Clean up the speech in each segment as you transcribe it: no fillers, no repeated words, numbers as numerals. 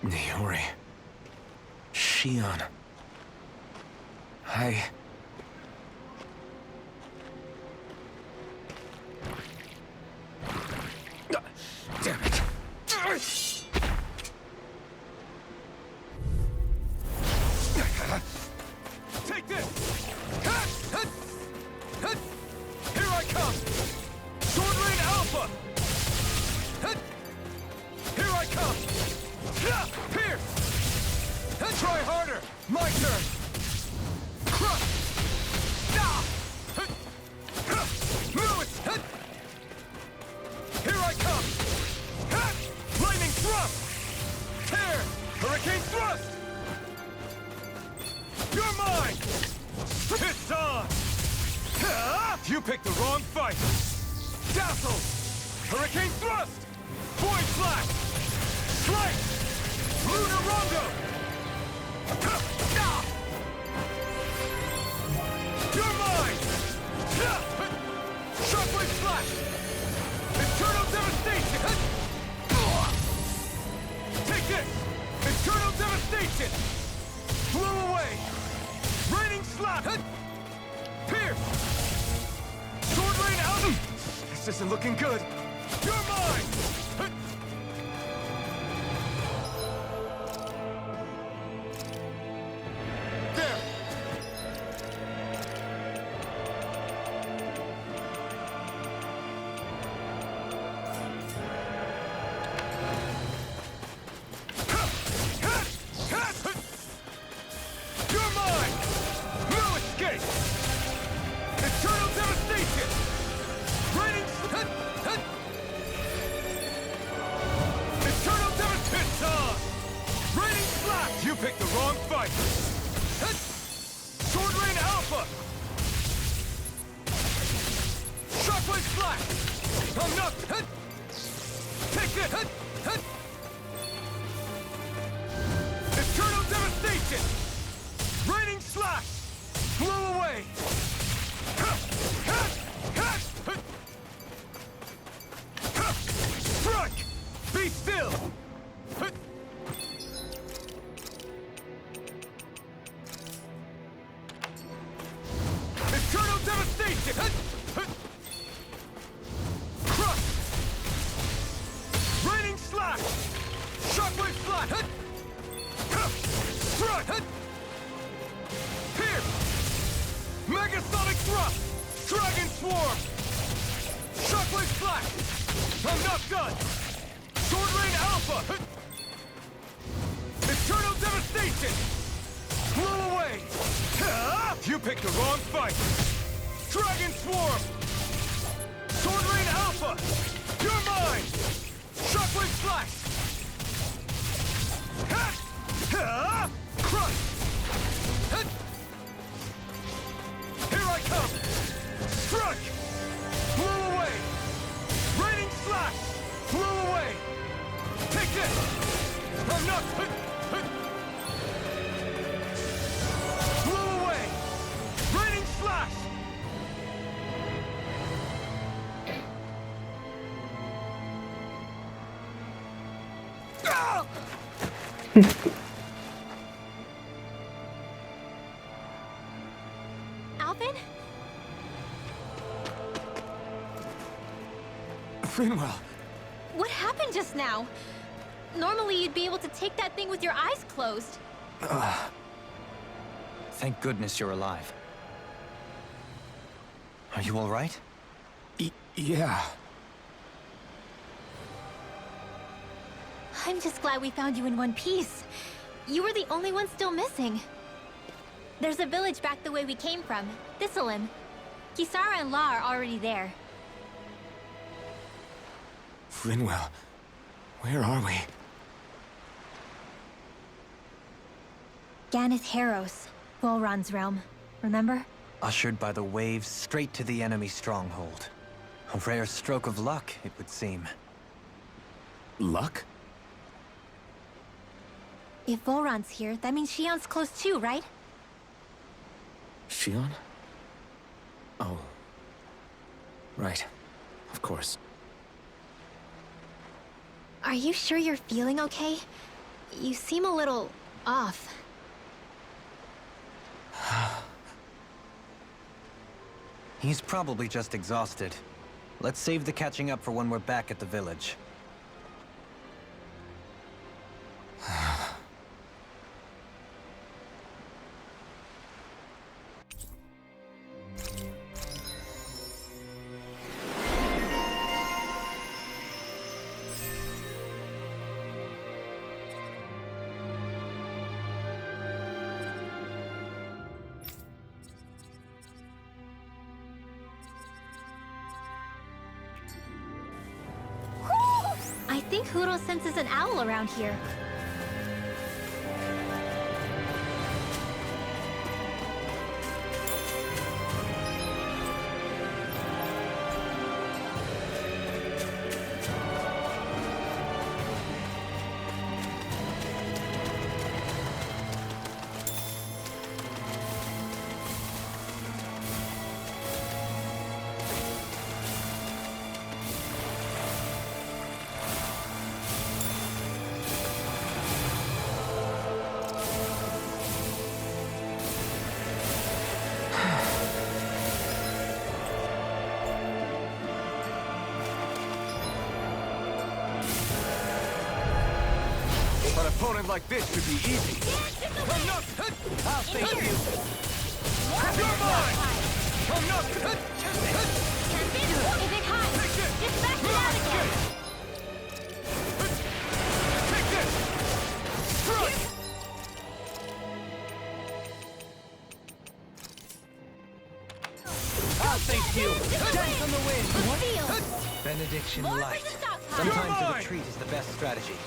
Niori. Shion. I... Damn it. Take this! Here I come! Sword Lane Alpha! Here I come! Pierce! Try harder! My turn! Crush! Lewis! Here I come! Lightning Thrust! Tear! Hurricane Thrust! You're mine! It's on! You picked the wrong fight! Dazzle! Hurricane Thrust! Void Slash! Slice! Lunar Rondo! You're mine! Shockwave Slash! Internal Devastation! Take this! Internal Devastation! Blow away! Raining Slap! Pierce! Sword Lane out! This isn't looking good! You're mine! There! You're mine! No escape! Eternal Devastation! Raining... Eternal Devastation! On! Raining Slash! You picked the wrong fight! Sword Lane Alpha! Shockwave Slash! I'm not... Take it! Eternal Devastation! Raining Slash! Blow away! Strike! Be still! Eternal Devastation! Crush! Raining Slash! Shockwave Slash! Strike! Pierce! Megasonic Thrust! Dragon Swarm! Shockwave Slash! I'm not done! Sword Lane Alpha! Eternal Devastation! Blow away! You picked the wrong fight! Dragon Swarm! Sword Lane Alpha! You're mine! Shockwave Slash! Crush! Here I come! Strike! Blow away! Raining Slash! Blow away! Take this! I'm not... Blow away! Raining Slash! Alvin? Finwell. What happened just now? Normally you'd be able to take that thing with your eyes closed. Thank goodness you're alive. Are you all right? Yeah. I'm just glad we found you in one piece. You were the only one still missing. There's a village back the way we came from, Thistlein. Kisara and La are already there. Finwell. Where are we? Ganeth Haros, Volron's realm. Remember? Ushered by the waves straight to the enemy stronghold. A rare stroke of luck, it would seem. Luck? If Volron's here, that means Shion's close too, right? Shion? Oh. Right. Of course. Are you sure you're feeling okay? You seem a little off. He's probably just exhausted. Let's save the catching up for when we're back at the village. I think Hoodle senses an owl around here. An opponent like this should be easy. Come up! I'll save you! You're mine! Come up! If it hides, just back it out again. Take this! Strike! I'll face you! Dance on the wind! Feel. Benediction More light. for the stockpile. Sometimes a Come on! retreat is the best strategy.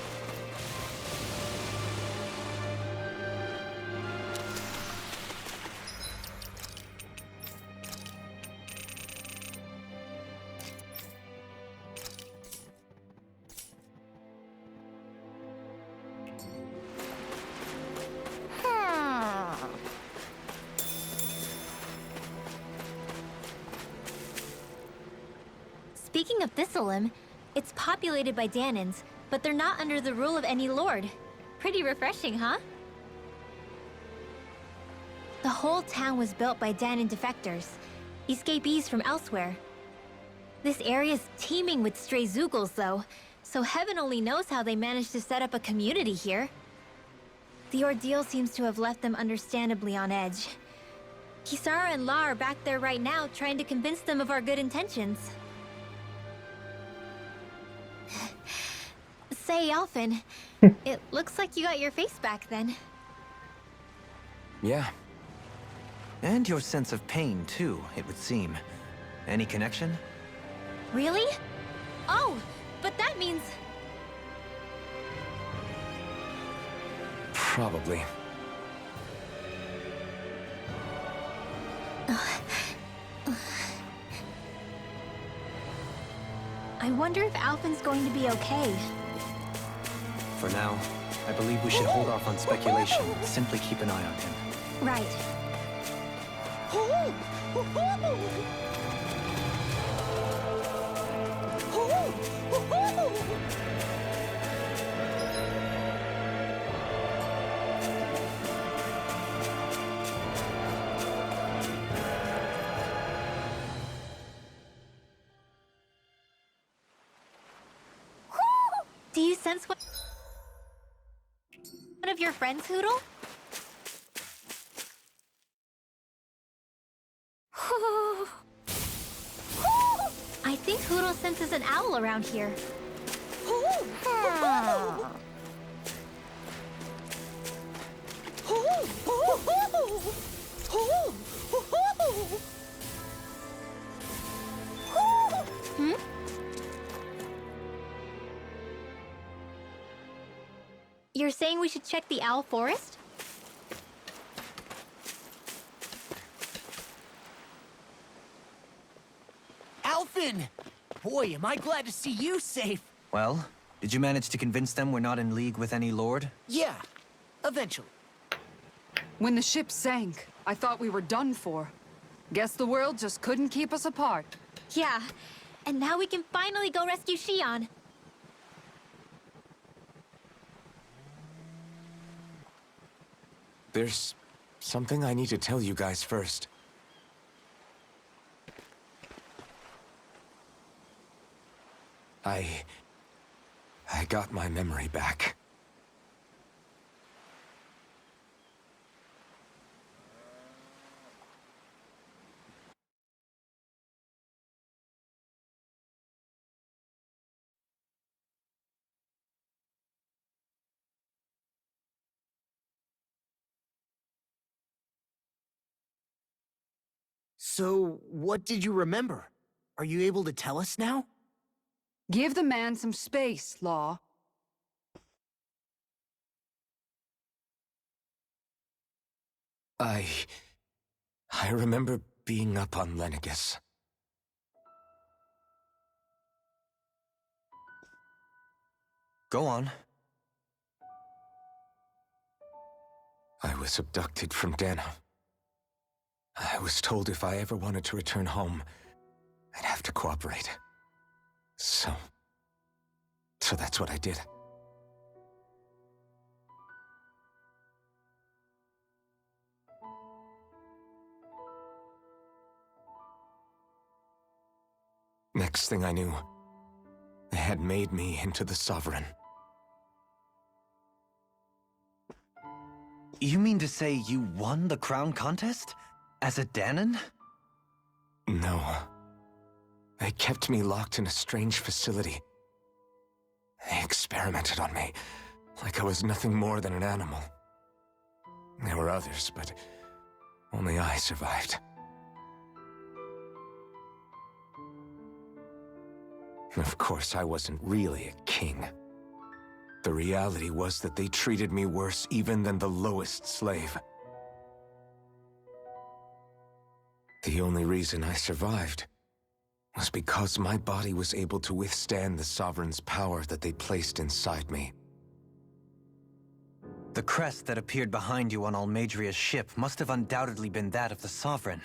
Speaking of Thistleum, it's populated by Danans, but they're not under the rule of any lord. Pretty refreshing, huh? The whole town was built by Danan defectors, escapees from elsewhere. This area's teeming with stray Zoogles, though, so heaven only knows how they managed to set up a community here. The ordeal seems to have left them understandably on edge. Kisara and La are back there right now trying to convince them of our good intentions. Say, Alphen, it looks like you got your face back then. Yeah. And your sense of pain, too, it would seem. Any connection? Really? Oh, but that means... Probably. I wonder if Alphen's going to be okay. For now, I believe we should hold off on speculation and simply keep an eye on him. Right. Do you sense one of your friends, Hoodle? I think Hoodle senses an owl around here. Hmm? You're saying we should check the owl forest? Alphen! Boy, am I glad to see you safe. Well, did you manage to convince them we're not in league with any lord? Yeah, eventually. When the ship sank, I thought we were done for. Guess the world just couldn't keep us apart. Yeah, and now we can finally go rescue Shion. There's something I need to tell you guys first. I got my memory back. So, what did you remember? Are you able to tell us now? Give the man some space, Law. I remember being up on Lenegus. Go on. I was abducted from Dana. I was told if I ever wanted to return home, I'd have to cooperate. So that's what I did. Next thing I knew, they had made me into the Sovereign. You mean to say you won the crown contest? As a Danon? No. They kept me locked in a strange facility. They experimented on me, like I was nothing more than an animal. There were others, but only I survived. Of course, I wasn't really a king. The reality was that they treated me worse even than the lowest slave. The only reason I survived was because my body was able to withstand the Sovereign's power that they placed inside me. The crest that appeared behind you on Almadria's ship must have undoubtedly been that of the Sovereign.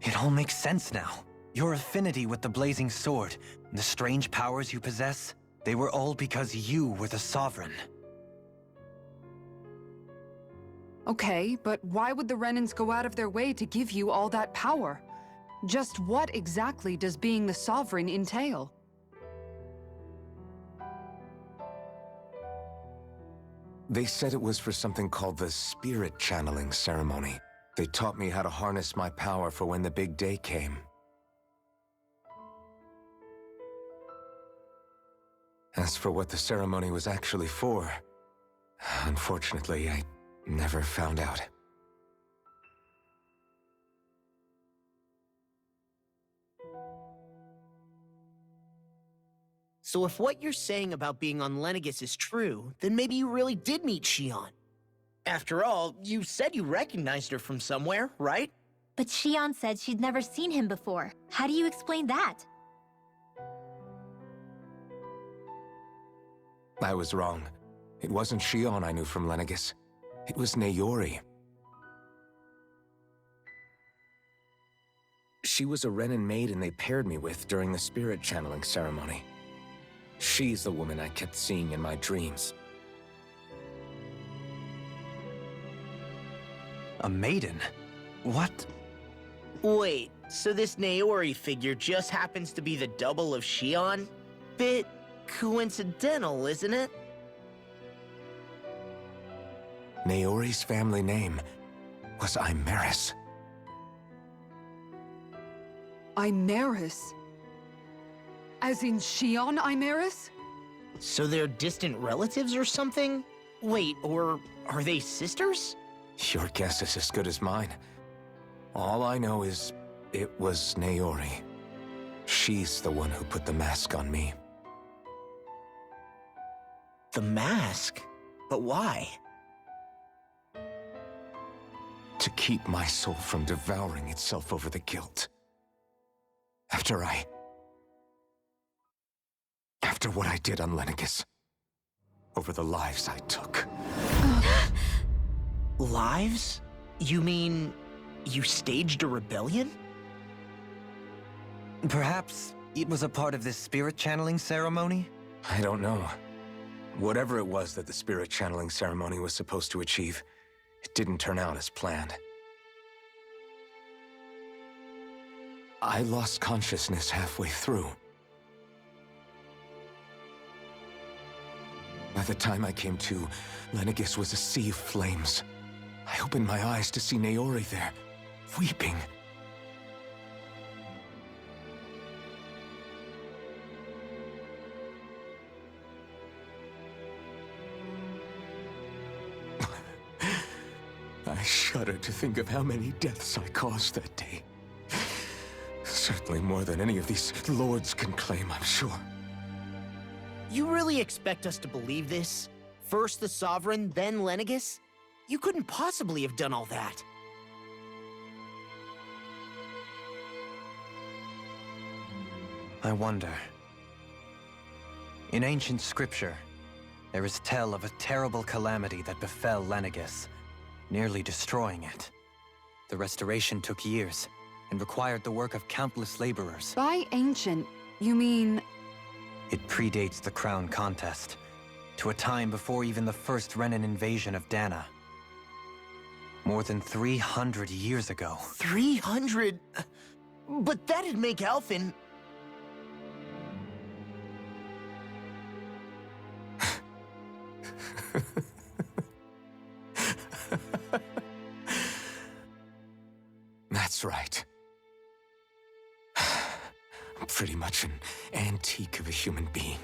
It all makes sense now. Your affinity with the Blazing Sword, the strange powers you possess, they were all because you were the Sovereign. Okay, but why would the Renans go out of their way to give you all that power? Just what exactly does being the Sovereign entail? They said it was for something called the Spirit Channeling Ceremony. They taught me how to harness my power for when the big day came. As for what the ceremony was actually for, unfortunately, I never found out. So if what you're saying about being on Lenegus is true, then maybe you really did meet Shion. After all, you said you recognized her from somewhere, right? But Shion said she'd never seen him before. How do you explain that? I was wrong. It wasn't Shion I knew from Lenegus. It was Naori. She was a Renan maiden they paired me with during the spirit channeling ceremony. She's the woman I kept seeing in my dreams. A maiden? What? Wait, so this Naori figure just happens to be the double of Shion? Bit coincidental, isn't it? Naori's family name was Imeris. Imeris? As in Shion Imeris? So they're distant relatives or something? Wait, or are they sisters? Your guess is as good as mine. All I know is it was Naori. She's the one who put the mask on me. The mask? But why? To keep my soul from devouring itself over the guilt. After what I did on Lenegus. Over the lives I took. Lives? You mean you staged a rebellion? Perhaps it was a part of this spirit channeling ceremony? I don't know. Whatever it was that the spirit channeling ceremony was supposed to achieve, it didn't turn out as planned. I lost consciousness halfway through. By the time I came to, Lenegis was a sea of flames. I opened my eyes to see Naori there, weeping. I shudder to think of how many deaths I caused that day. Certainly more than any of these lords can claim, I'm sure. You really expect us to believe this? First the Sovereign, then Lenegis? You couldn't possibly have done all that. I wonder. In ancient scripture, there is tell of a terrible calamity that befell Lenegis, nearly destroying it. The restoration took years, and required the work of countless laborers. By ancient, you mean... It predates the crown contest, to a time before even the first Renan invasion of Dana. More than 300 years ago. 300? But that'd make Alphen... That's right. I'm pretty much an antique of a human being.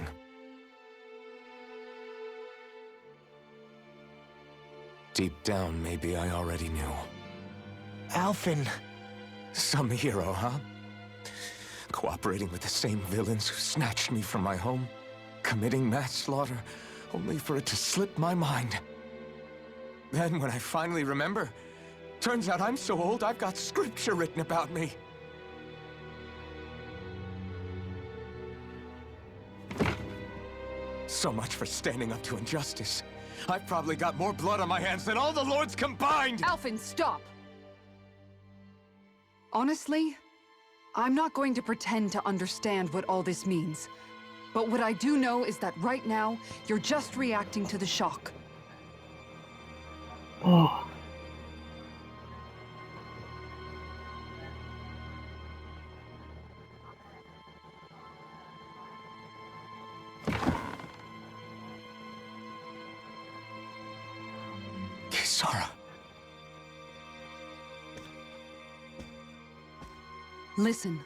Deep down, maybe I already knew. Alphen... Some hero, huh? Cooperating with the same villains who snatched me from my home, committing mass slaughter, only for it to slip my mind. Then, when I finally remember, turns out I'm so old I've got scripture written about me. So much for standing up to injustice. I've probably got more blood on my hands than all the lords combined! Alphen, stop! Honestly, I'm not going to pretend to understand what all this means. But what I do know is that right now, you're just reacting to the shock. Kisara. Listen,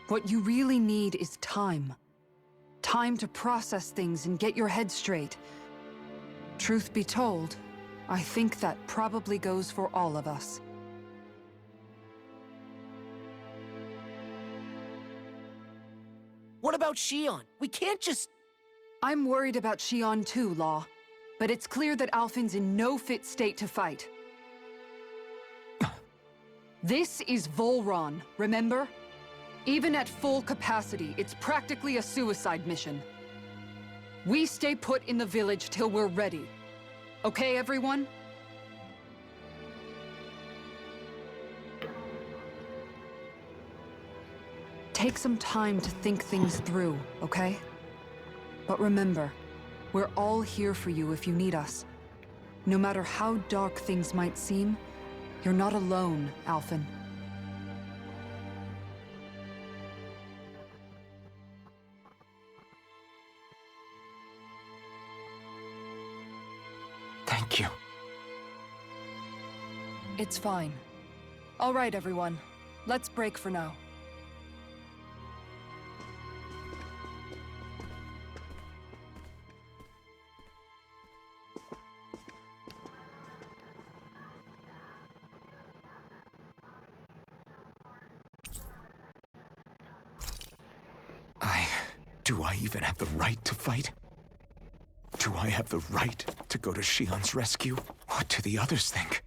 what you really need is time. Time to process things and get your head straight. Truth be told, I think that probably goes for all of us. What about Shion? We can't just... I'm worried about Shion too, Law. But it's clear that Alphen's in no fit state to fight. This is Volron, remember? Even at full capacity, it's practically a suicide mission. We stay put in the village till we're ready. Okay, everyone? Take some time to think things through, okay? But remember, we're all here for you if you need us. No matter how dark things might seem, you're not alone, Alphen. Thank you. It's fine. All right, everyone. Let's break for now. Do I even have the right to fight? Do I have the right to go to Shion's rescue? What do the others think?